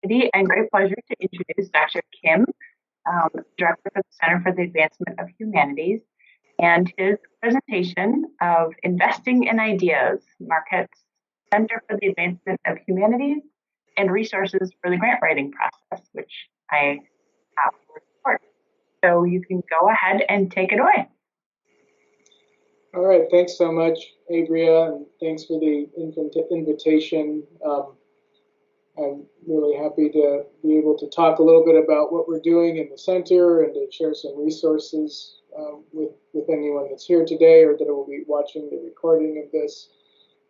opportunity and great pleasure to introduce Dr. Kim, Director for the Center for the Advancement of Humanities, and his presentation of Investing in Ideas, Marquette's Center for the Advancement of Humanities and Resources for the Grant Writing Process, which I have for support. So you can go ahead and take it away. All right, thanks so much, Abria, and thanks for the invitation. I'm really happy to be able to talk a little bit about what we're doing in the center and to share some resources with anyone that's here today or that will be watching the recording of this.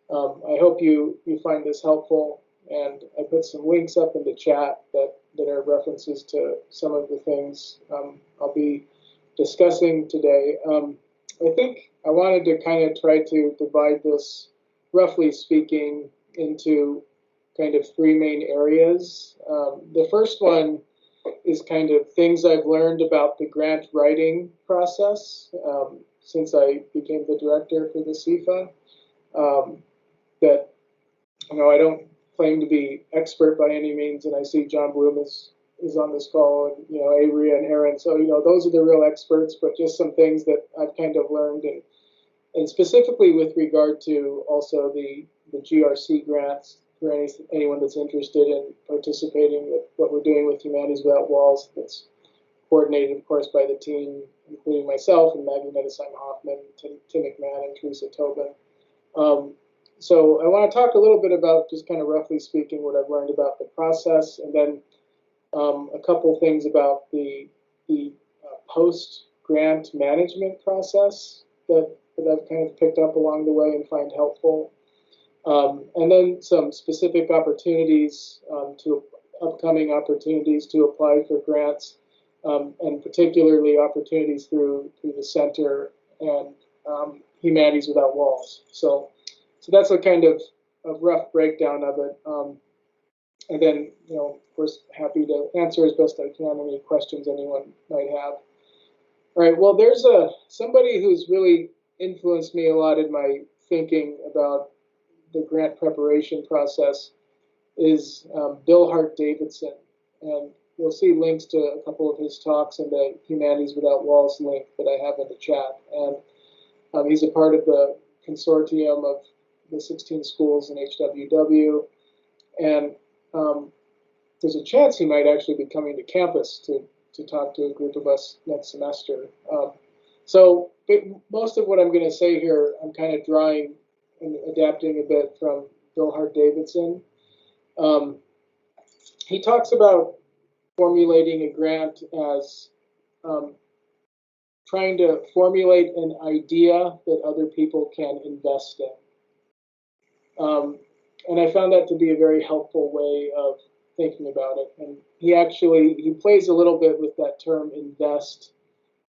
I hope you find this helpful, and I put some links up in the chat that are references to some of the things I'll be discussing today. I think I wanted to kind of try to divide this, roughly speaking, into kind of three main areas. The first one is kind of things I've learned about the grant writing process since I became the director for the CfAH. That, I don't claim to be expert by any means, and I see John Bloom is on this call, and Avery and Aaron. So those are the real experts, but just some things that I've kind of learned, and specifically with regard to also the GRC grants for anyone that's interested in participating with what we're doing with Humanities Without Walls. That's coordinated, of course, by the team, including myself and Maggie Medesheim-Hoffman, Tim McMahon, and Teresa Tobin. So I want to talk a little bit about, just kind of roughly speaking, what I've learned about the process, and then a couple things about the post-grant management process that I've kind of picked up along the way and find helpful. And then some specific opportunities, upcoming opportunities to apply for grants, and particularly opportunities through the center and Humanities Without Walls. So that's a kind of a rough breakdown of it. And then, of course, happy to answer as best I can any questions anyone might have. All right, well, there's somebody who's really influenced me a lot in my thinking about the grant preparation process is Bill Hart Davidson. And you'll see links to a couple of his talks in the Humanities Without Walls link that I have in the chat. And he's a part of the consortium of the 16 schools in HWW. And there's a chance he might actually be coming to campus to talk to a group of us next semester. So most of what I'm going to say here, I'm kind of drawing and adapting a bit from Bill Hart Davidson. He talks about formulating a grant as trying to formulate an idea that other people can invest in. And I found that to be a very helpful way of thinking about it. And he plays a little bit with that term invest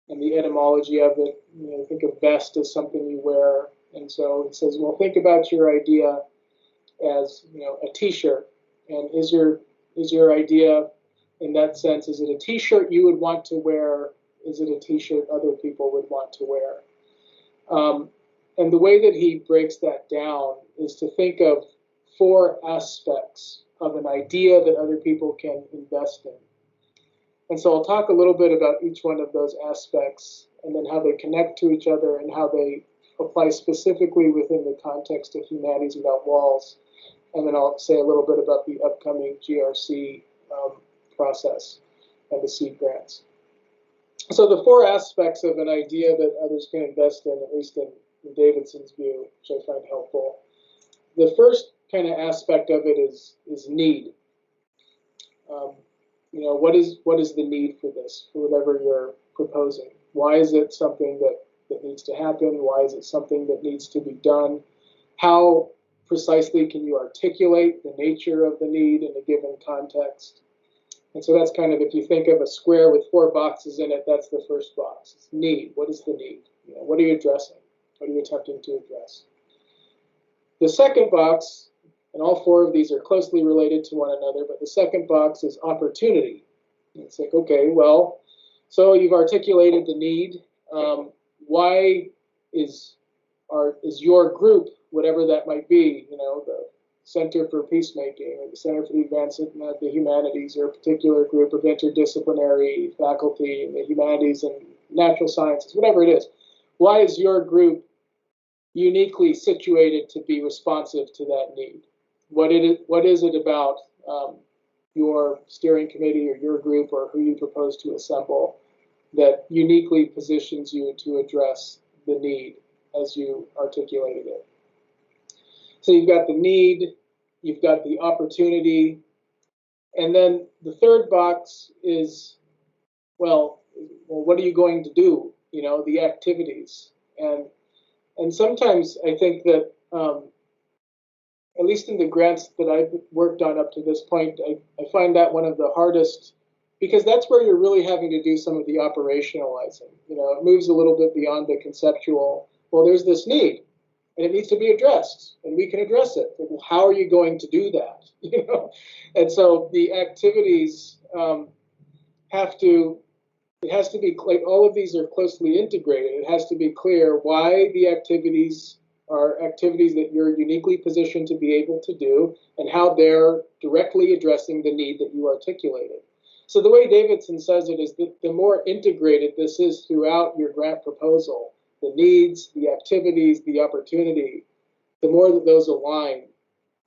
and the etymology of it. Think of vest as something you wear. And so it says, well, think about your idea as, a t-shirt. And is your idea, in that sense, is it a t-shirt you would want to wear? Is it a t-shirt other people would want to wear? And the way that he breaks that down is to think of 4 aspects of an idea that other people can invest in. And so I'll talk a little bit about each one of those aspects and then how they connect to each other and how they apply specifically within the context of Humanities Without Walls. And then I'll say a little bit about the upcoming GRC process and the seed grants. So the 4 aspects of an idea that others can invest in, at least in Davidson's view, which I find helpful. The first kind of aspect of it is need. What is the need for this, for whatever you're proposing? Why is it something that needs to happen? Why is it something that needs to be done? How precisely can you articulate the nature of the need in a given context? And so that's kind of, if you think of a square with 4 boxes in it, that's the first box. It's need. What is the need? What are you addressing? What are you attempting to address? The second box, and all 4 of these are closely related to one another, but the second box is opportunity. And it's like, okay, well, so you've articulated the need. Why is your group, whatever that might be, the Center for Peacemaking or the Center for the Advancement of the Humanities, or a particular group of interdisciplinary faculty in the humanities and natural sciences, whatever it is. Why is your group uniquely situated to be responsive to that need? What is it about your steering committee or your group or who you propose to assemble that uniquely positions you to address the need as you articulated it? So you've got the need, you've got the opportunity, and then the third box is, well, what are you going to do? You know, the activities. And sometimes I think that, at least in the grants that I've worked on up to this point, I find that one of the hardest, because that's where you're really having to do some of the operationalizing. You know, it moves a little bit beyond the conceptual. Well, there's this need, and it needs to be addressed, and we can address it. Well, how are you going to do that? You know, and so the activities it has to be, like, all of these are closely integrated. It has to be clear why the activities are activities that you're uniquely positioned to be able to do, and how they're directly addressing the need that you articulated. So the way Davidson says it is that the more integrated this is throughout your grant proposal, the needs, the activities, the opportunity, the more that those align,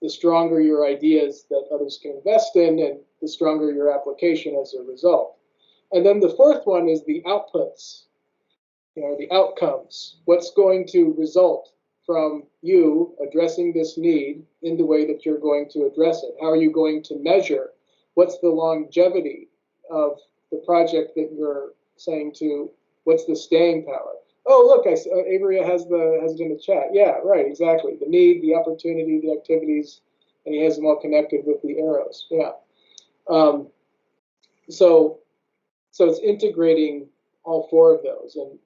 the stronger your ideas that others can invest in, and the stronger your application as a result. And then the fourth one is the outputs, you know, the outcomes. What's going to result from you addressing this need in the way that you're going to address it? How are you going to measure? What's the longevity of the project that you're saying to? What's the staying power? Oh, look, Avery has it in the chat. Yeah, right, exactly. The need, the opportunity, the activities, and he has them all connected with the arrows. Yeah. So it's integrating all four of those. And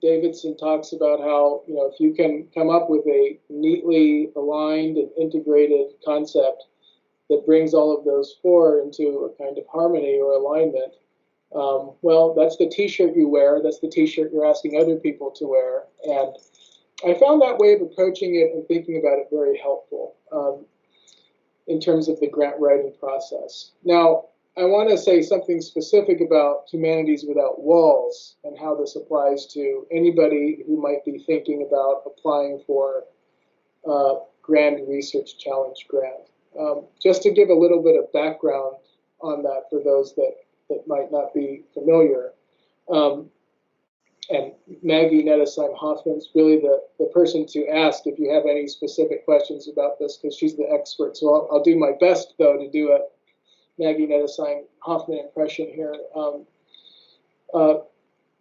Davidson talks about how, you know, if you can come up with a neatly aligned and integrated concept that brings all of those four into a kind of harmony or alignment, well, that's the t-shirt you wear. That's the t-shirt you're asking other people to wear. And I found that way of approaching it and thinking about it very helpful in terms of the grant writing process. Now, I want to say something specific about Humanities Without Walls and how this applies to anybody who might be thinking about applying for a Grand Research Challenge grant. Just to give a little bit of background on that for those that might not be familiar. And Maggie Nettesheim-Hoffman's really the person to ask if you have any specific questions about this, because she's the expert. So I'll do my best, though, to do a Maggie Nettesheim-Hoffman impression here.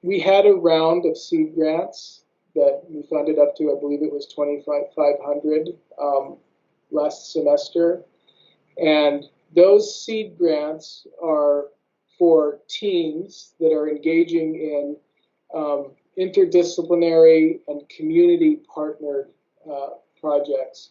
We had a round of seed grants that we funded up to, I believe it was 2,500 last semester. And those seed grants are for teams that are engaging in interdisciplinary and community partnered projects.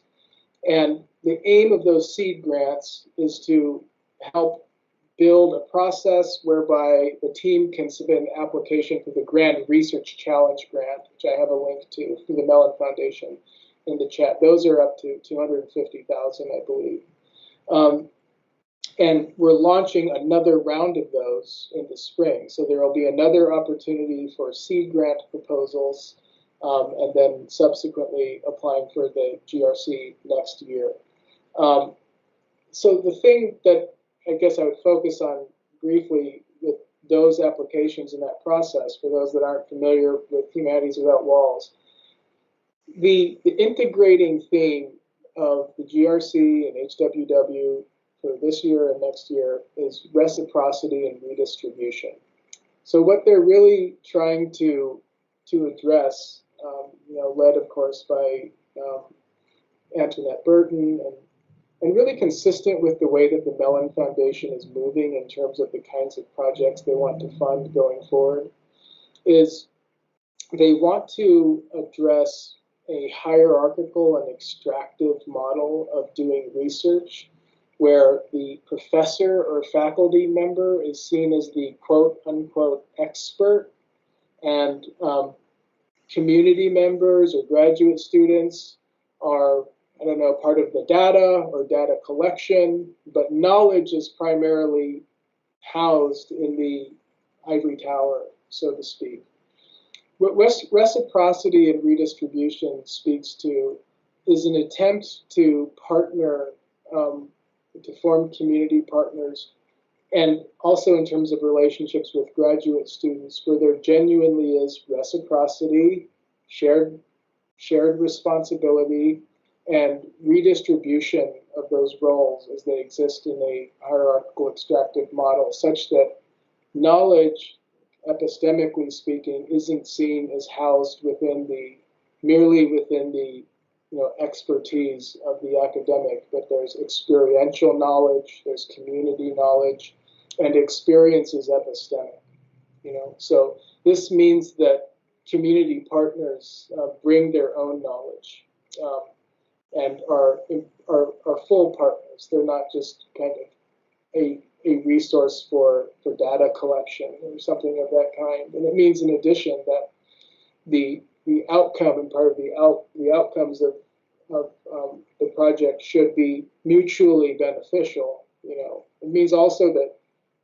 And the aim of those seed grants is to help build a process whereby the team can submit an application for the Grand Research Challenge grant, which I have a link to through the Mellon Foundation in the chat. Those are up to $250,000, I believe. And we're launching another round of those in the spring. So there will be another opportunity for seed grant proposals, and then subsequently applying for the GRC next year. So the thing that I guess I would focus on briefly with those applications in that process, for those that aren't familiar with Humanities Without Walls, the integrating theme of the GRC and HWW for this year and next year is reciprocity and redistribution. So what they're really trying to address, you know, led of course by Antoinette Burton, and really consistent with the way that the Mellon Foundation is moving in terms of the kinds of projects they want to fund going forward, is they want to address a hierarchical and extractive model of doing research, where the professor or faculty member is seen as the quote-unquote expert, and community members or graduate students are I don't know, part of the data or data collection, but knowledge is primarily housed in the ivory tower, so to speak. What reciprocity and redistribution speaks to is an attempt to partner, to form community partners, and also in terms of relationships with graduate students, where there genuinely is reciprocity, shared responsibility, and redistribution of those roles as they exist in a hierarchical extractive model, such that knowledge, epistemically speaking, isn't seen as housed merely within the expertise of the academic, but there's experiential knowledge, there's community knowledge, and experience is epistemic. So this means that community partners bring their own knowledge and are full partners. They're not just kind of a resource for data collection or something of that kind. And it means, in addition, that the outcome and part of the outcomes of the project should be mutually beneficial. It means also that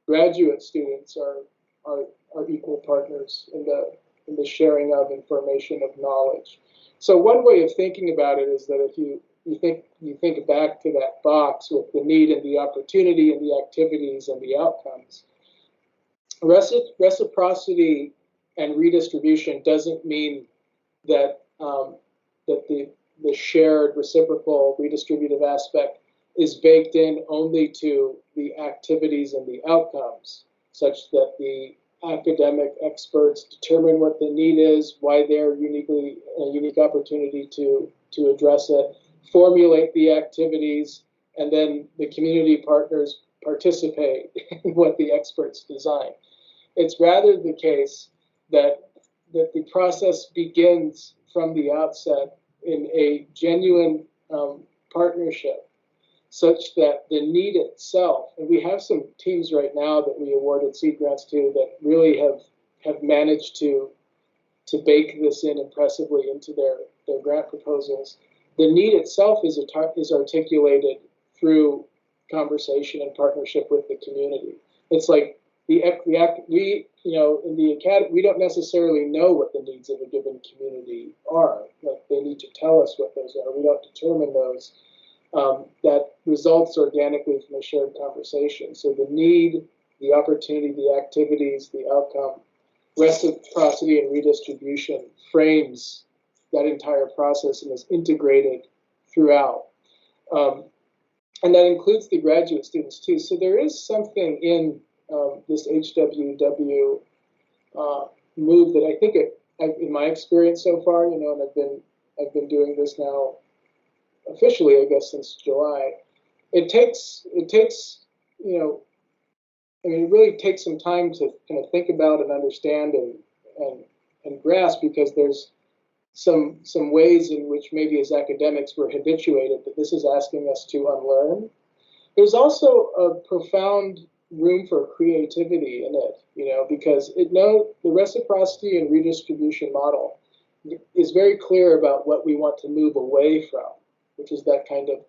graduate students are equal partners in the sharing of information, of knowledge. So one way of thinking about it is that if you think back to that box with the need and the opportunity and the activities and the outcomes, reciprocity and redistribution doesn't mean that that the shared reciprocal redistributive aspect is baked in only to the activities and the outcomes, such that the academic experts determine what the need is, why they're a unique opportunity to address it, formulate the activities, and then the community partners participate in what the experts design. It's rather the case that the process begins from the outset in a genuine partnership, such that the need itself, and we have some teams right now that we awarded seed grants to that really have managed to bake this in impressively into their grant proposals. The need itself is articulated through conversation and partnership with the community. It's like we in the academy, we don't necessarily know what the needs of a given community are. Like, they need to tell us what those are. We don't determine those. That results organically from a shared conversation. So the need, the opportunity, the activities, the outcome, reciprocity and redistribution frames that entire process and is integrated throughout. And that includes the graduate students too. So there is something in this HWW move that I think, in my experience so far, and I've been doing this now officially, I guess, since July. It takes it really takes some time to kind of think about and understand and grasp, because there's some ways in which maybe as academics we're habituated that this is asking us to unlearn. There's also a profound room for creativity in it, because the reciprocity and redistribution model is very clear about what we want to move away from, which is that kind of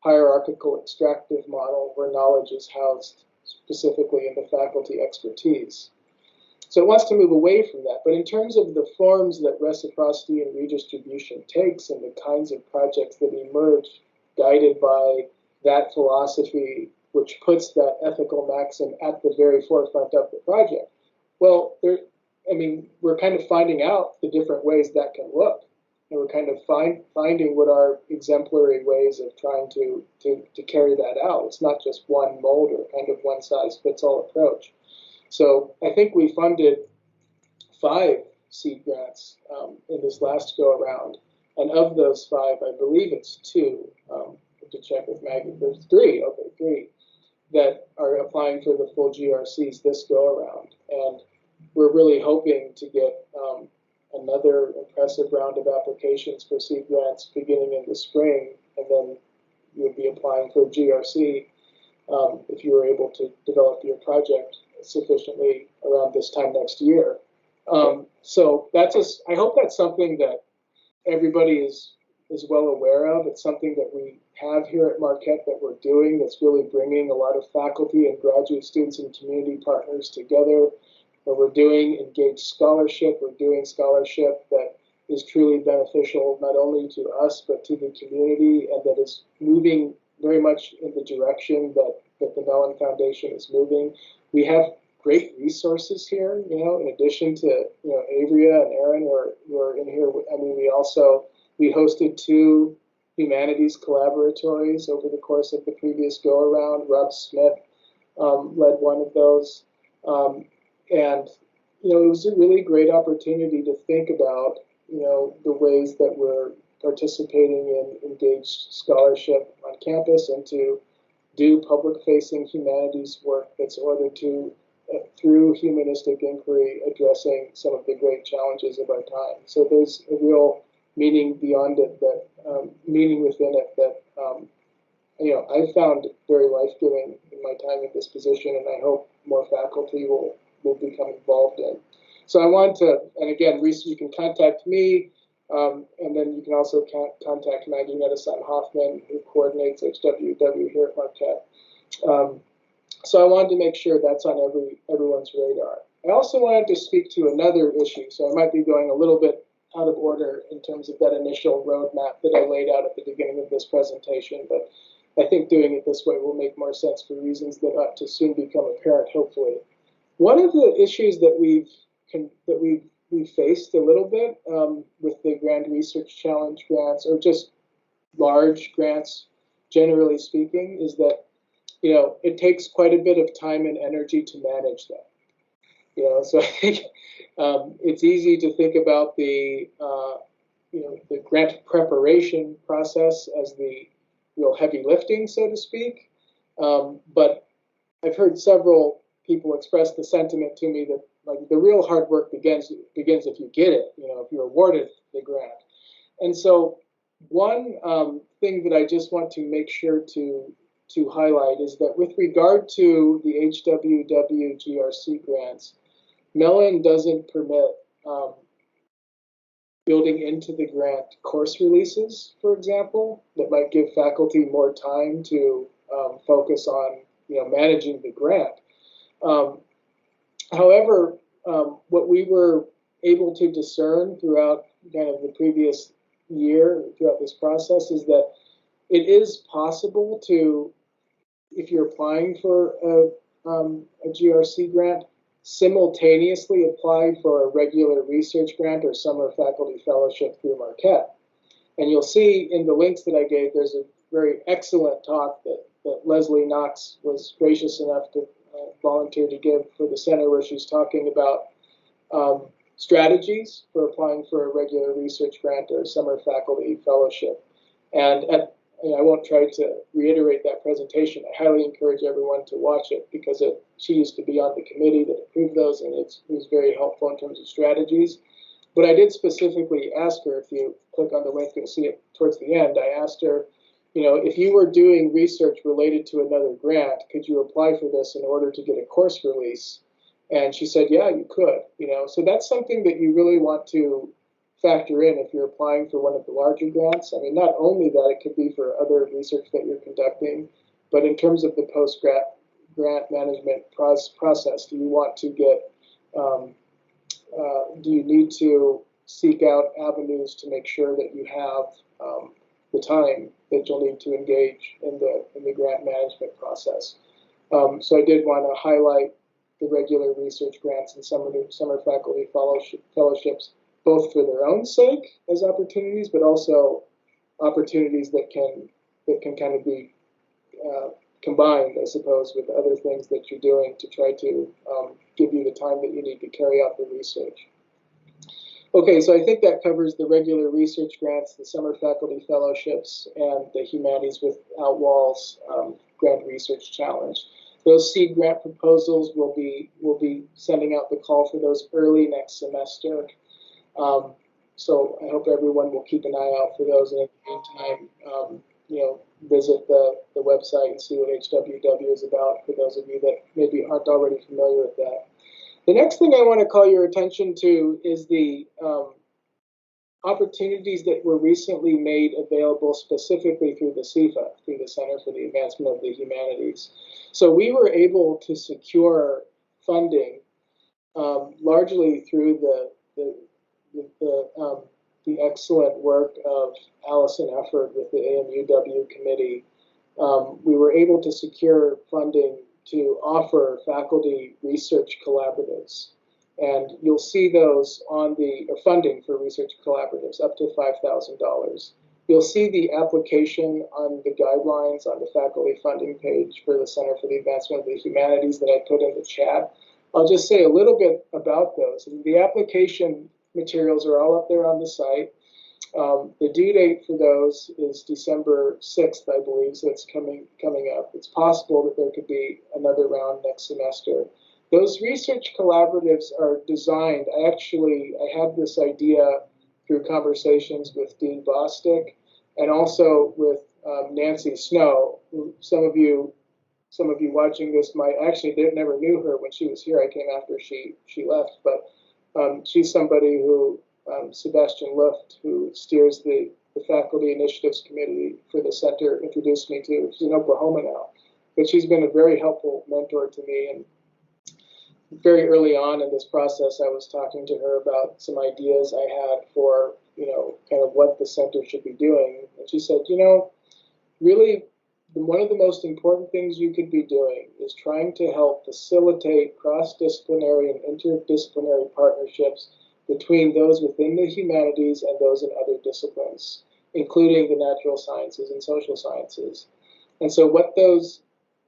hierarchical extractive model where knowledge is housed specifically in the faculty expertise. So it wants to move away from that. But in terms of the forms that reciprocity and redistribution takes and the kinds of projects that emerge guided by that philosophy, which puts that ethical maxim at the very forefront of the project, well, we're kind of finding out the different ways that can look. And we're kind of finding what are exemplary ways of trying to carry that out. It's not just one mold or kind of one-size-fits-all approach. So I think we funded 5 seed grants in this last go-around. And of those 5, I believe it's 2, to check with Maggie, there's 3, okay, 3, that are applying for the full GRCs this go-around. And we're really hoping to get another impressive round of applications for seed grants beginning in the spring, and then you would be applying for a GRC if you were able to develop your project sufficiently around this time next year. So I hope that's something that everybody is is well aware of. It's something that we have here at Marquette that we're doing that's really bringing a lot of faculty and graduate students and community partners together. Where we're doing engaged scholarship, we're doing scholarship that is truly beneficial not only to us but to the community, and that is moving very much in the direction that the Mellon Foundation is moving. We have great resources here, in addition to, Avria and Aaron who are in here. I mean, we hosted 2 humanities collaboratories over the course of the previous go-around. Rob Smith led one of those. And, it was a really great opportunity to think about, the ways that we're participating in engaged scholarship on campus and to do public-facing humanities work that's ordered to, through humanistic inquiry, addressing some of the great challenges of our time. So there's a real meaning beyond it, meaning within it that, I found very life-giving in my time in this position, and I hope more faculty will become involved in. So I want to, and again, you can contact me, and then you can also contact Maggie Nettesheim-Hoffman, who coordinates HWW here at Marquette. So I wanted to make sure that's on everyone's radar. I also wanted to speak to another issue, so I might be going a little bit out of order in terms of that initial roadmap that I laid out at the beginning of this presentation, but I think doing it this way will make more sense for reasons that ought to soon become apparent, hopefully. One of the issues that we've faced a little bit with the Grand Research Challenge grants, or just large grants, generally speaking, is that it takes quite a bit of time and energy to manage them. So I think it's easy to think about the the grant preparation process as the real heavy lifting, so to speak. But I've heard several people express the sentiment to me that the real hard work begins if you get it, if you're awarded the grant. And so one thing that I just want to make sure to highlight is that with regard to the HWW GRC grants, Mellon doesn't permit building into the grant course releases, for example, that might give faculty more time to focus on managing the grant. However, what we were able to discern throughout kind of the previous year, throughout this process, is that it is possible to, if you're applying for a GRC grant, simultaneously apply for a regular research grant or summer faculty fellowship through Marquette. And you'll see in the links that I gave, there's a very excellent talk that Leslie Knox was gracious enough to volunteer to give for the center, where she's talking about strategies for applying for a regular research grant or summer faculty fellowship. And I won't try to reiterate that presentation. I highly encourage everyone to watch it because she used to be on the committee that approved those, and it was very helpful in terms of strategies. But I did specifically ask her, if you click on the link, you'll see it towards the end. I asked her, if you were doing research related to another grant, could you apply for this in order to get a course release? And she said, yeah, you could. So that's something that you really want to factor in if you're applying for one of the larger grants. I mean, not only that, it could be for other research that you're conducting, but in terms of the post-grant management process, do you want to get, do you need to seek out avenues to make sure that you have the time that you'll need to engage in the grant management process? So I did want to highlight the regular research grants and summer faculty fellowships, both for their own sake as opportunities, but also opportunities that can kind of be combined, I suppose, with other things that you're doing to try to give you the time that you need to carry out the research. Okay, so I think that covers the regular research grants, the summer faculty fellowships, and the Humanities Without Walls Grant Research Challenge. Those seed grant proposals will be sending out the call for those early next semester. So I hope everyone will keep an eye out for those, and in the meantime, visit the website and see what HWW is about for those of you that maybe aren't already familiar with that. The next thing I want to call your attention to is the opportunities that were recently made available specifically through the CfAH, through the Center for the Advancement of the Humanities. So we were able to secure funding largely through the excellent work of Allison Efford with the AMUW committee. We were able to secure funding to offer faculty research collaboratives. And you'll see those on the funding for research collaboratives up to $5,000. You'll see the application on the guidelines on the faculty funding page for the Center for the Advancement of the Humanities that I put in the chat. I'll just say a little bit about those. The application materials are all up there on the site. The due date for those is December 6th, I believe, so it's coming up. It's possible that there could be another round next semester. Those research collaboratives are designed. I had this idea through conversations with Dean Bostick and also with Nancy Snow, who some of you watching this might actually never knew her when she was here. I came after she left, but she's somebody who Sebastian Luft, who steers the Faculty Initiatives Committee for the center, introduced me to. She's in Oklahoma now, but she's been a very helpful mentor to me. And very early on in this process, I was talking to her about some ideas I had for, kind of what the center should be doing. And she said, really, one of the most important things you could be doing is trying to help facilitate cross-disciplinary and interdisciplinary partnerships between those within the humanities and those in other disciplines, including the natural sciences and social sciences. And so what those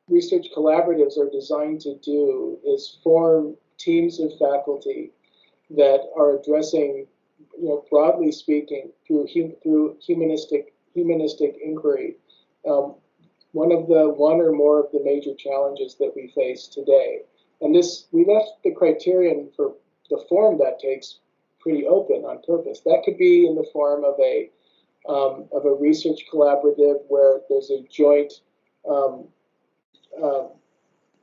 research collaboratives are designed to do is form teams of faculty that are addressing, broadly speaking, through humanistic inquiry, one or more of the major challenges that we face today. And we left the criterion for the form that takes pretty open on purpose. That could be in the form of a research collaborative where there's a joint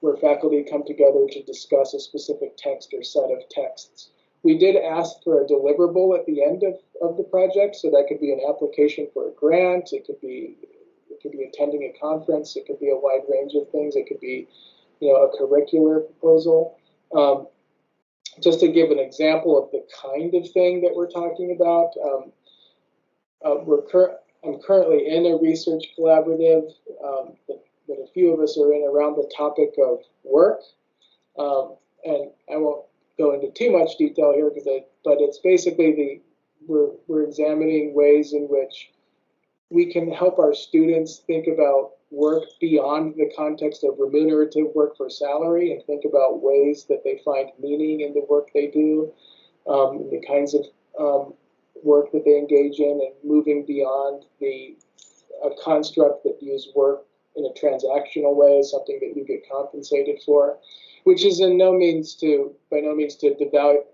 where faculty come together to discuss a specific text or set of texts. We did ask for a deliverable at the end of the project, so that could be an application for a grant, it could be attending a conference, it could be a wide range of things, it could be a curricular proposal. Just to give an example of the kind of thing that we're talking about, I'm currently in a research collaborative that a few of us are in around the topic of work, and I won't go into too much detail here, but it's basically we're examining ways in which we can help our students think about work beyond the context of remunerative work for salary and think about ways that they find meaning in the work they do, the kinds of work that they engage in, and moving beyond a construct that views work in a transactional way, something that you get compensated for, which is by no means to devalue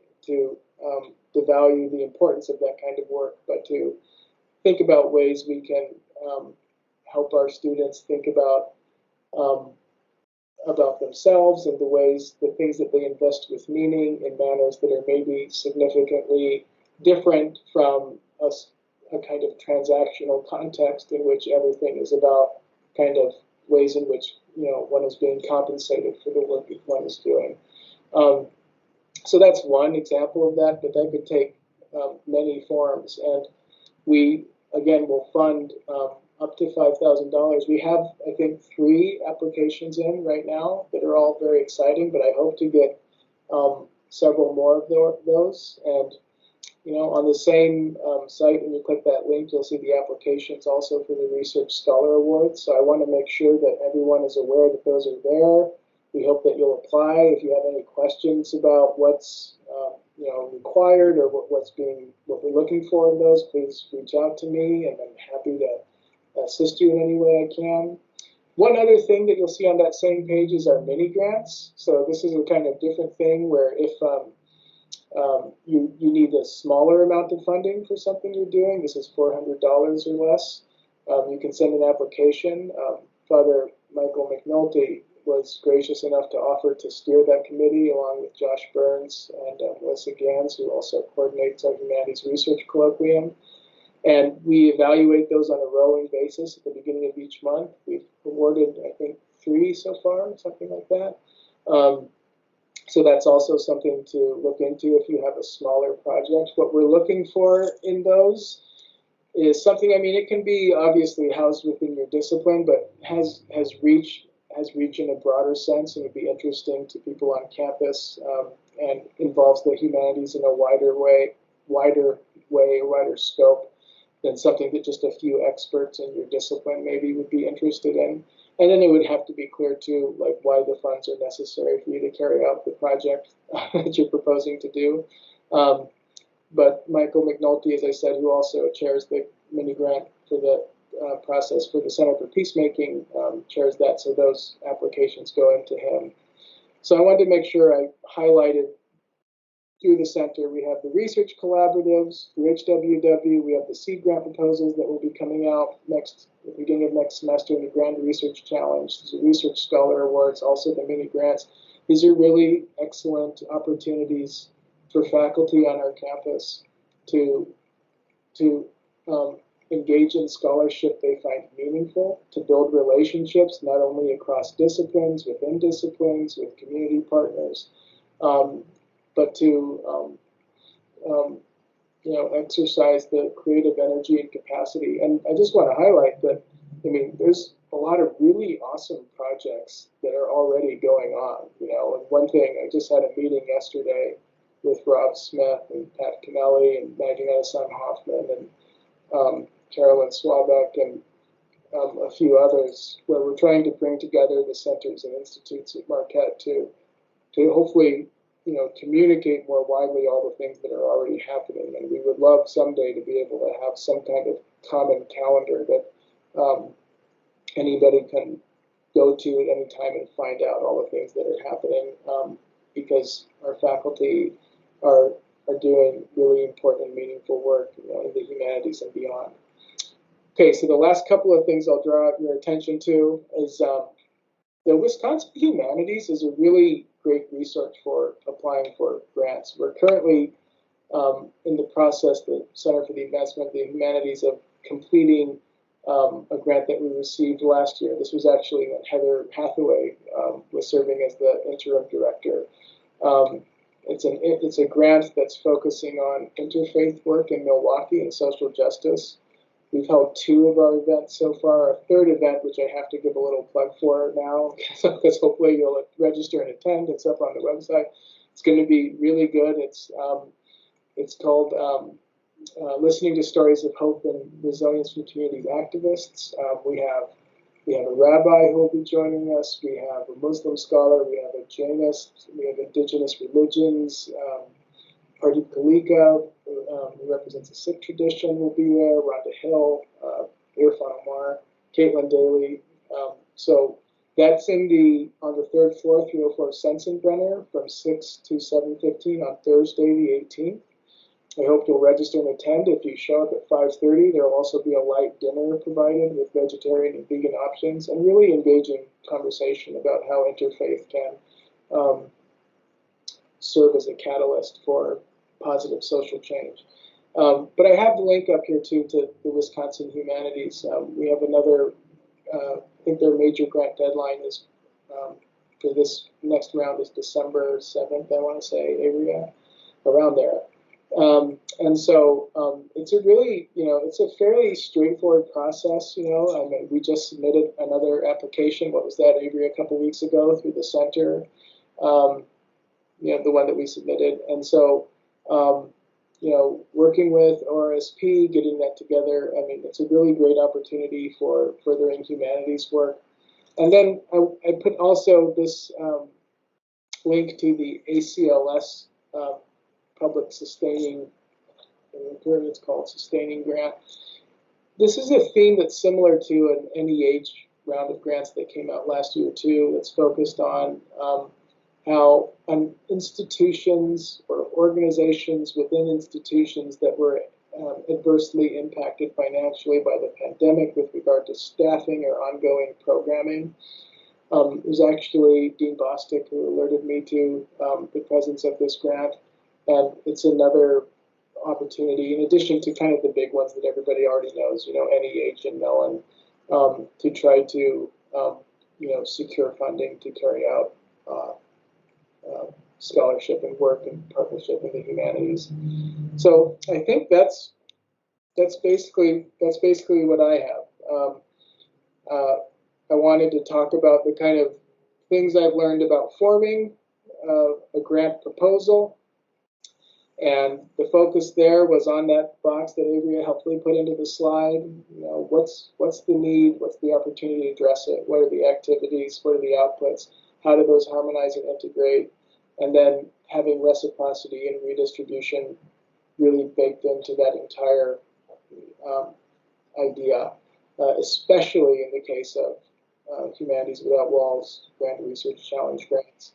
the importance of that kind of work, but to think about ways we can help our students think about themselves and the things that they invest with meaning in manners that are maybe significantly different from a kind of transactional context in which everything is about kind of ways in which one is being compensated for the work that one is doing. So that's one example of that, but that could take many forms. And we, again, will fund up to $5,000. We have, I think, 3 applications in right now that are all very exciting, but I hope to get several more of those. And on the same site, when you click that link, you'll see the applications also for the Research Scholar Awards. So I want to make sure that everyone is aware that those are there. We hope that you'll apply. If you have any questions about what's required or what we're looking for in those, please reach out to me, and I'm happy to assist you in any way I can. One other thing that you'll see on that same page is our mini grants. So this is a kind of different thing where if you need a smaller amount of funding for something you're doing, this is $400 or less, you can send an application. Father Michael McNulty was gracious enough to offer to steer that committee along with Josh Burns and Melissa Gans, who also coordinates our Humanities Research Colloquium. And we evaluate those on a rolling basis at the beginning of each month. We've awarded, I think, 3 so far, something like that. So that's also something to look into if you have a smaller project. What we're looking for in those is something, I mean, it can be obviously housed within your discipline, but has reach in a broader sense and would be interesting to people on campus, and involves the humanities in a wider scope than something that just a few experts in your discipline maybe would be interested in. And then it would have to be clear too, like why the funds are necessary for you to carry out the project that you're proposing to do. But Michael McNulty, as I said, who also chairs the mini grant for the process for the Center for Peacemaking, chairs that, so those applications go into him. So I wanted to make sure I highlighted through the center, we have the research collaboratives, through HWW, we have the seed grant proposals that will be coming out at the beginning of next semester in the Grand Research Challenge. There's a Research Scholar Awards, also the mini grants. These are really excellent opportunities for faculty on our campus to engage in scholarship they find meaningful, to build relationships not only across disciplines, within disciplines, with community partners, but to exercise the creative energy and capacity. And I just want to highlight that, I mean, there's a lot of really awesome projects that are already going on. And one thing, I just had a meeting yesterday with Rob Smith and Pat Kennelly and Magdalena Sun Hoffman and Carolyn Swabeck and a few others, where we're trying to bring together the centers and institutes at Marquette to hopefully communicate more widely all the things that are already happening. And we would love someday to be able to have some kind of common calendar that anybody can go to at any time and find out all the things that are happening, because our faculty are doing really important and meaningful work in the humanities and beyond. Okay, so the last couple of things I'll draw your attention to is the Wisconsin Humanities is a really great resource for applying for grants. We're currently in the process, the Center for the Advancement of the Humanities, of completing a grant that we received last year. This was actually when Heather Hathaway was serving as the interim director. It's a grant that's focusing on interfaith work in Milwaukee and social justice. We've held 2 of our events so far. Our 3rd event, which I have to give a little plug for now, because hopefully you'll register and attend. It's up on the website. It's going to be really good. It's called Listening to Stories of Hope and Resilience from Community Activists. We have a rabbi who will be joining us. We have a Muslim scholar. We have a Jainist. We have indigenous religions. Pardeep Kalika, who represents the Sikh tradition, will be there. Rhonda Hill, Irfan Omar, Caitlin Daly. So that's on the 3rd floor, 304 Sensenbrenner, from 6 to 7:15 on Thursday, the 18th. I hope you'll register and attend. If you show up at 5:30, there will also be a light dinner provided with vegetarian and vegan options, and really engaging conversation about how interfaith can serve as a catalyst for positive social change. But I have the link up here too to the Wisconsin Humanities. We have another, I think their major grant deadline is for this next round is December 7th, I want to say, area, around there. And so it's a really, it's a fairly straightforward process. I mean, we just submitted another application. What was that, Avery, a couple weeks ago through the center? The one that we submitted. And so, working with ORSP, getting that together, I mean, it's a really great opportunity for furthering humanities work. And then I put also this link to the ACLS public sustaining, it's called Sustaining Grant. This is a theme that's similar to an NEH round of grants that came out last year too. That's focused on how institutions or organizations within institutions that were adversely impacted financially by the pandemic with regard to staffing or ongoing programming It was actually Dean Bostic who alerted me to the presence of this grant, and it's another opportunity, in addition to kind of the big ones that everybody already knows, NEH and Mellon, to try to secure funding to carry out scholarship and work and partnership in the humanities. So I think that's basically what I have. I wanted to talk about the kind of things I've learned about forming a grant proposal, and the focus there was on that box that Avery helpfully put into the slide. What's the need? What's the opportunity to address it? What are the activities? What are the outputs? How do those harmonize and integrate? And then having reciprocity and redistribution really baked into that entire idea, especially in the case of Humanities Without Walls grant research challenge grants.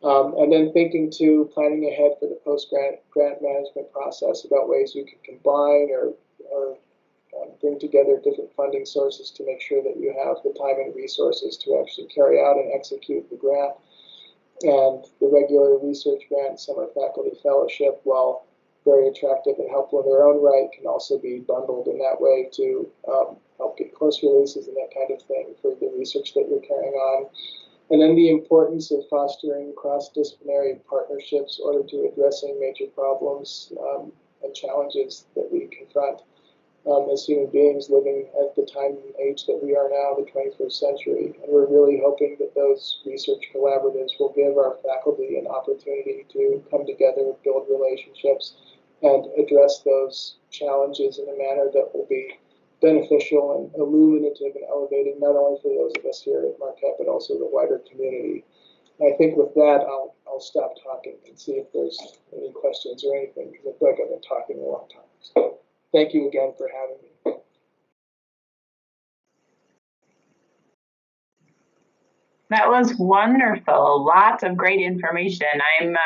And then thinking to planning ahead for the post-grant management process about ways you can combine or bring together different funding sources to make sure that you have the time and resources to actually carry out and execute the grant. And the regular research grant, summer faculty fellowship, while very attractive and helpful in their own right, can also be bundled in that way to help get course releases and that kind of thing for the research that you're carrying on. And then the importance of fostering cross-disciplinary partnerships in order to addressing major problems and challenges that we confront as human beings living at the time and age that we are now, the 21st century. And we're really hoping that those research collaboratives will give our faculty an opportunity to come together, build relationships, and address those challenges in a manner that will be beneficial and illuminative and elevating, not only for those of us here at Marquette, but also the wider community. And I think with that, I'll stop talking and see if there's any questions or anything, because I feel like I've been talking a long time. So thank you again for having me. That was wonderful. Lots of great information. I'm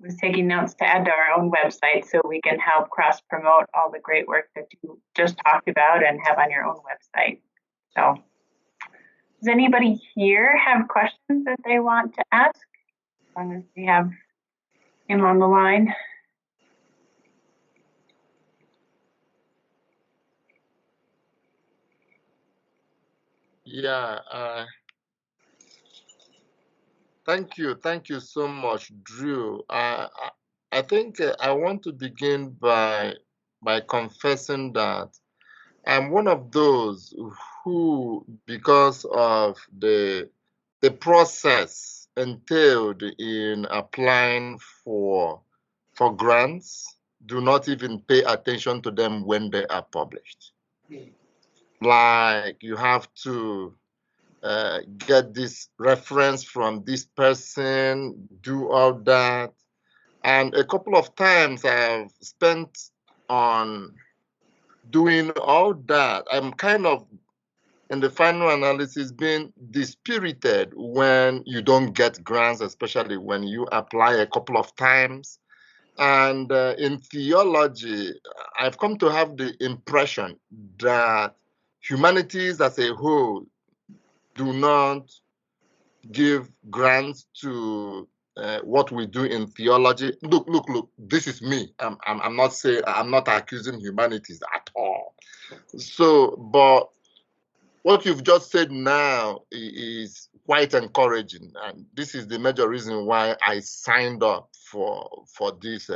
was taking notes to add to our own website so we can help cross promote all the great work that you just talked about and have on your own website. So does anybody here have questions that they want to ask? As long as we have him on the line. Yeah, thank you so much, Drew. I think I want to begin by confessing that I'm one of those who, because of the process entailed in applying for grants, do not even pay attention to them when they are published. Like you have to get this reference from this person, do all that. And a couple of times I've spent on doing all that. I'm kind of, in the final analysis, being dispirited when you don't get grants, especially when you apply a couple of times. And in theology, I've come to have the impression that humanities as a whole do not give grants to what we do in theology. Look, this is me. I'm not saying, I'm not accusing humanities at all. So, but what you've just said now is quite encouraging, and this is the major reason why I signed up for this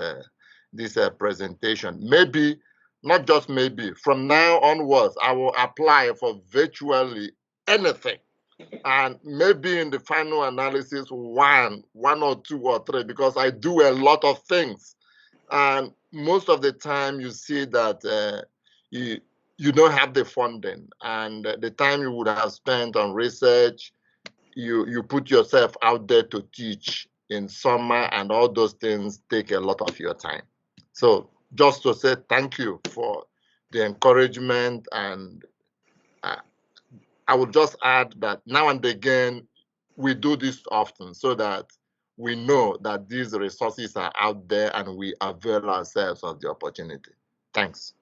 presentation. Maybe, not just maybe, from now onwards, I will apply for virtually anything. And maybe in the final analysis, one or two or three, because I do a lot of things. And most of the time you see that you don't have the funding, and the time you would have spent on research, you put yourself out there to teach in summer, and all those things take a lot of your time. So just to say thank you for the encouragement, and I would just add that now and again, we do this often so that we know that these resources are out there and we avail ourselves of the opportunity. Thanks.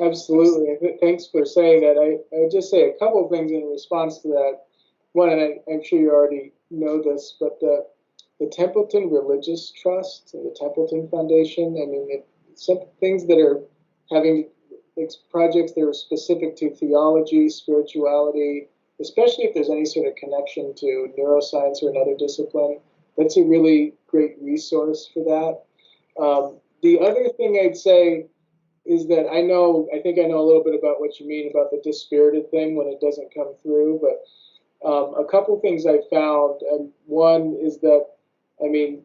Absolutely. Thanks for saying that. I would just say a couple of things in response to that. one, and I'm sure you already know this, but the Templeton Religious Trust and the Templeton Foundation, I mean, some things that are having projects that are specific to theology, spirituality, especially if there's any sort of connection to neuroscience or another discipline, that's a really great resource for that. The other thing I'd say is that I think I know a little bit about what you mean about the dispirited thing when it doesn't come through, but a couple things I found, and one is that, I mean,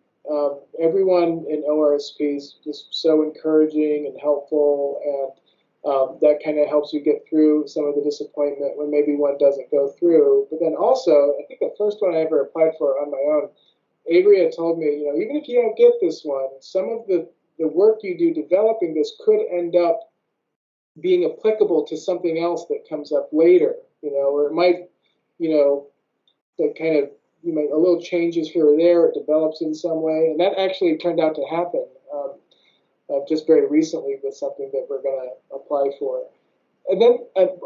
everyone in ORSP is just so encouraging and helpful, and that kind of helps you get through some of the disappointment when maybe one doesn't go through. But then also, I think the first one I ever applied for on my own, Avery told me, even if you don't get this one, some of the work you do developing this could end up being applicable to something else that comes up later, or it might, that kind of, a little changes here or there, it develops in some way, and that actually turned out to happen just very recently with something that we're going to apply for. And then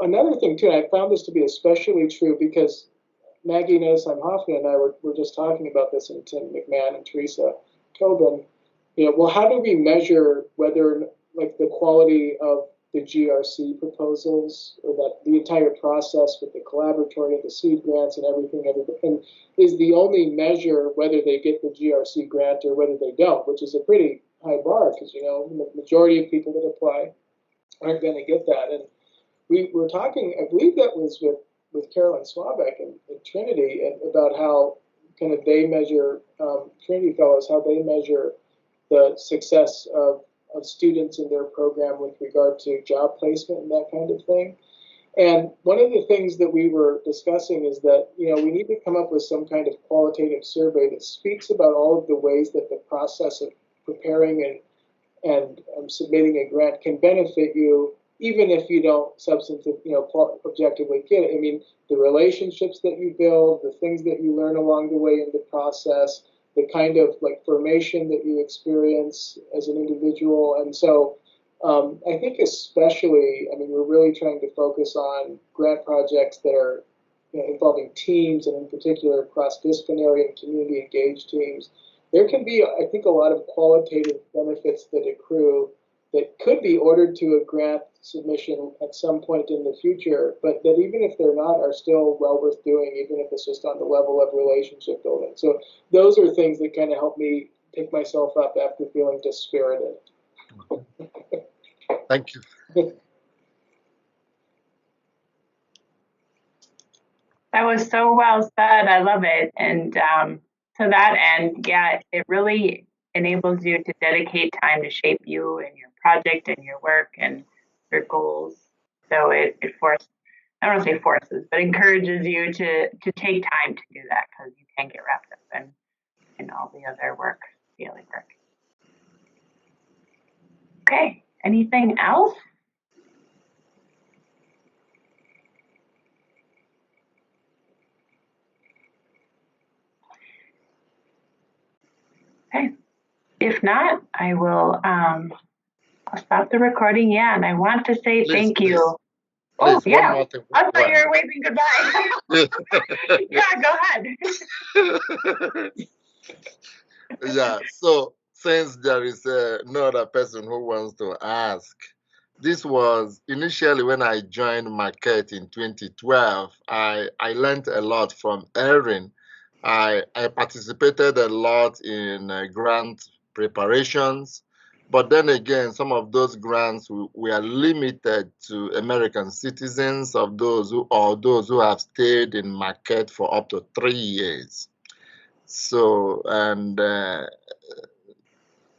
another thing too, and I found this to be especially true because Maggie Nosheim-Hoffman and I were just talking about this, and Tim McMahon and Teresa Tobin. Well, how do we measure whether, like, the quality of the GRC proposals, or that the entire process with the collaboratory and the seed grants and everything, and is the only measure whether they get the GRC grant or whether they don't, which is a pretty high bar because, the majority of people that apply aren't going to get that. And we were talking, I believe that was with Carolyn Swabeck in Trinity, and about how kind of they measure, Trinity Fellows, how they measure the success of students in their program with regard to job placement and that kind of thing. And one of the things that we were discussing is that, we need to come up with some kind of qualitative survey that speaks about all of the ways that the process of preparing and submitting a grant can benefit you, even if you don't objectively get it. I mean, the relationships that you build, the things that you learn along the way in the process, the kind of formation that you experience as an individual. And so I think especially, we're really trying to focus on grant projects that are involving teams, and in particular cross-disciplinary and community engaged teams. There can be, I think, a lot of qualitative benefits that accrue that could be ordered to a grant submission at some point in the future, but that even if they're not, are still well worth doing, even if it's just on the level of relationship building. So those are things that kind of help me pick myself up after feeling dispirited. Thank you. That was so well said. I love it. And to that end, yeah, it really enables you to dedicate time to shape you and your project and your work and your goals. So it forces, I don't want to say forces, but encourages you to take time to do that, because you can get wrapped up in all the other work, daily work. Okay, anything else? Okay, if not, I will I'll stop the recording. Yeah, and I want to say thank you. Oh, yeah. I thought you were waving goodbye. Yeah, go ahead. Yeah, so since there is no other person who wants to ask, this was initially when I joined Marquette in 2012. I learned a lot from Erin. I participated a lot in grant preparations, but then again, some of those grants were limited to American citizens, of those who have stayed in Marquette for up to 3 years. So, and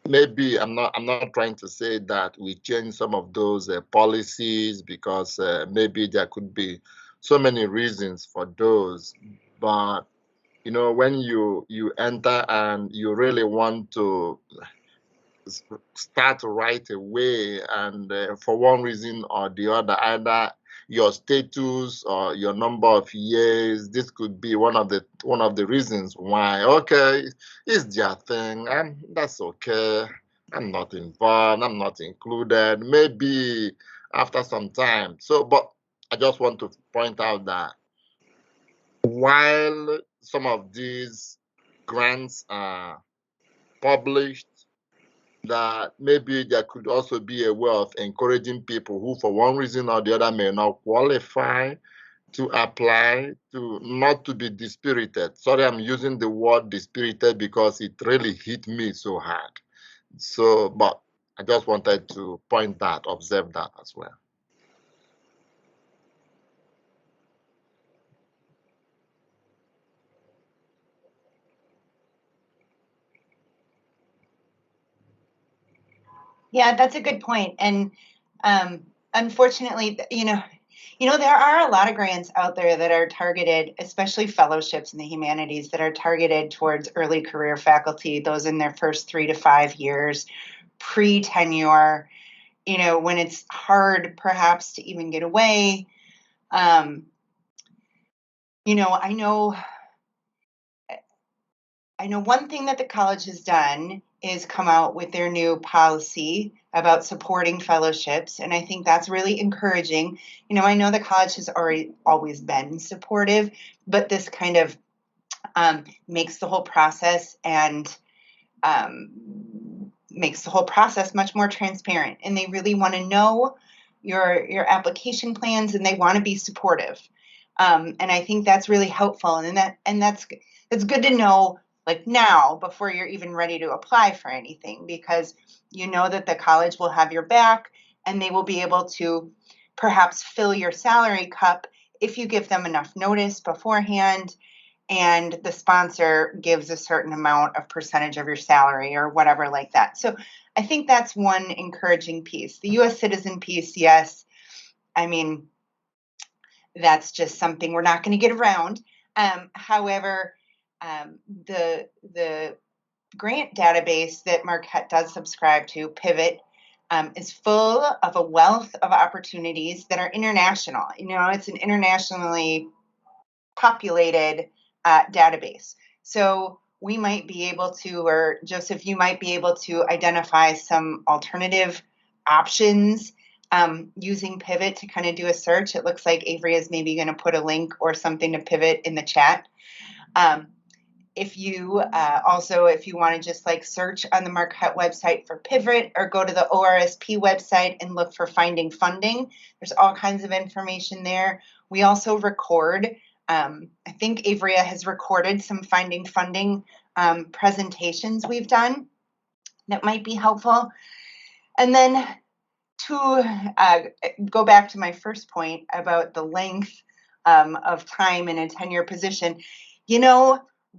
maybe I'm not trying to say that we change some of those policies, because maybe there could be so many reasons for those. But when you enter and you really want to start right away, and for one reason or the other, either your status or your number of years, this could be one of the reasons why. Okay, it's their thing, and that's okay. I'm not involved. I'm not included. Maybe after some time. So, but I just want to point out that while some of these grants are published, that maybe there could also be a way of encouraging people who, for one reason or the other, may not qualify to apply, to not to be dispirited. Sorry, I'm using the word dispirited because it really hit me so hard. So, but I just wanted to point that, observe that as well. Yeah, that's a good point. And unfortunately, there are a lot of grants out there that are targeted, especially fellowships in the humanities, that are targeted towards early career faculty, those in their first 3 to 5 years, pre-tenure, when it's hard perhaps to even get away. I know one thing that the college has done is come out with their new policy about supporting fellowships, and I think that's really encouraging. I know the college has always been supportive, but this kind of makes the whole process much more transparent, and they really want to know your application plans, and they want to be supportive. And I think that's really helpful, and that's good to know, like, now, before you're even ready to apply for anything, because you know that the college will have your back, and they will be able to perhaps fill your salary cup if you give them enough notice beforehand, and the sponsor gives a certain amount of percentage of your salary or whatever like that. So I think that's one encouraging piece. The U.S. citizen piece, yes. I mean, that's just something we're not going to get around. However, the grant database that Marquette does subscribe to, Pivot, is full of a wealth of opportunities that are international. It's an internationally populated database. So we might be able to, or Joseph, you might be able to identify some alternative options using Pivot to kind of do a search. It looks like Avery is maybe going to put a link or something to Pivot in the chat. If you want to just like search on the Marquette website for Pivot, or go to the ORSP website and look for Finding Funding, there's all kinds of information there. We also record, I think Averia has recorded some Finding Funding presentations we've done that might be helpful. And then to go back to my first point about the length of time in a tenure position,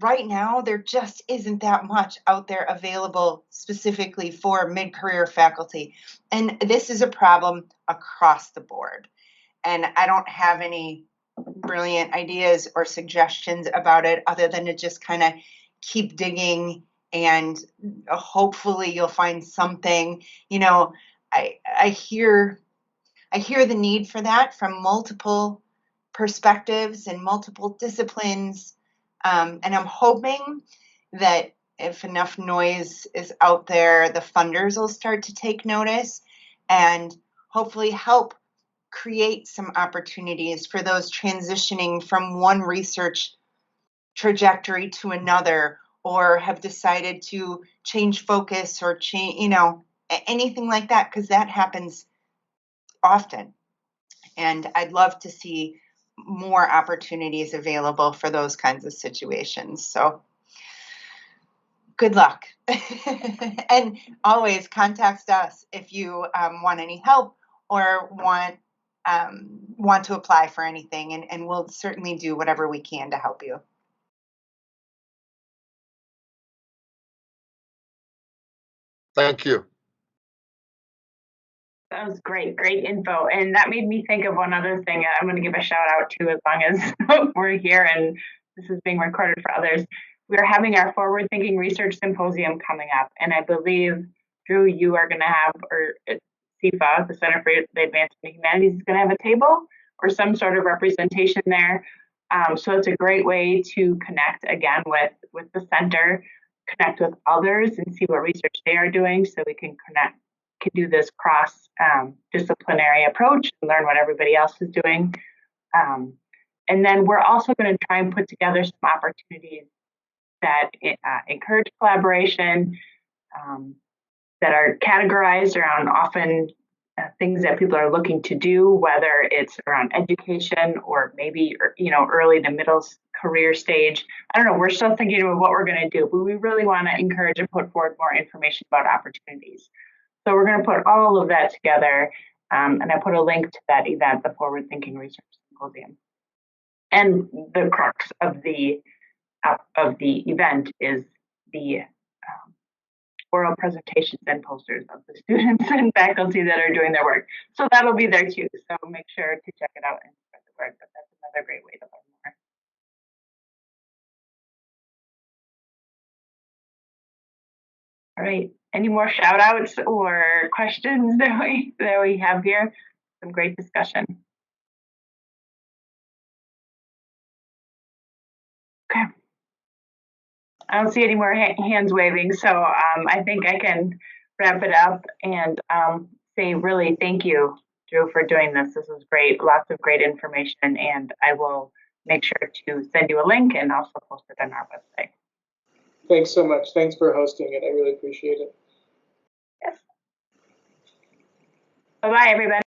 right now, there just isn't that much out there available specifically for mid-career faculty. And this is a problem across the board. And I don't have any brilliant ideas or suggestions about it other than to just kind of keep digging, and hopefully you'll find something. I hear the need for that from multiple perspectives and multiple disciplines. And I'm hoping that if enough noise is out there, the funders will start to take notice and hopefully help create some opportunities for those transitioning from one research trajectory to another, or have decided to change focus or change, anything like that, because that happens often. And I'd love to see more opportunities available for those kinds of situations. So good luck. And always contact us if you want any help or want to apply for anything, and we'll certainly do whatever we can to help you. Thank you. That was great info. And that made me think of one other thing I'm going to give a shout out to, as long as we're here and this is being recorded for others. We're having our Forward Thinking Research Symposium coming up. And I believe, Drew, you are going to have, or CfAH, the Center for the Advancement of Humanities, is going to have a table or some sort of representation there. So it's a great way to connect again with the center, connect with others and see what research they are doing, so we can do this cross-disciplinary approach and learn what everybody else is doing. And then we're also going to try and put together some opportunities that encourage collaboration, that are categorized around often things that people are looking to do, whether it's around education or maybe, early to middle career stage. I don't know, we're still thinking about what we're going to do, but we really want to encourage and put forward more information about opportunities. So we're going to put all of that together, and I put a link to that event, the Forward Thinking Research Symposium. And the crux of the event is the oral presentations and posters of the students and faculty that are doing their work. So that'll be there too. So make sure to check it out and spread the word. But that's another great way to learn more. All right. Any more shout outs or questions that we have here? Some great discussion. Okay. I don't see any more hands waving, so I think I can wrap it up and say really thank you, Drew, for doing this. This was great, lots of great information, and I will make sure to send you a link and also post it on our website. Thanks so much. Thanks for hosting it. I really appreciate it. Yes. Bye-bye, everybody.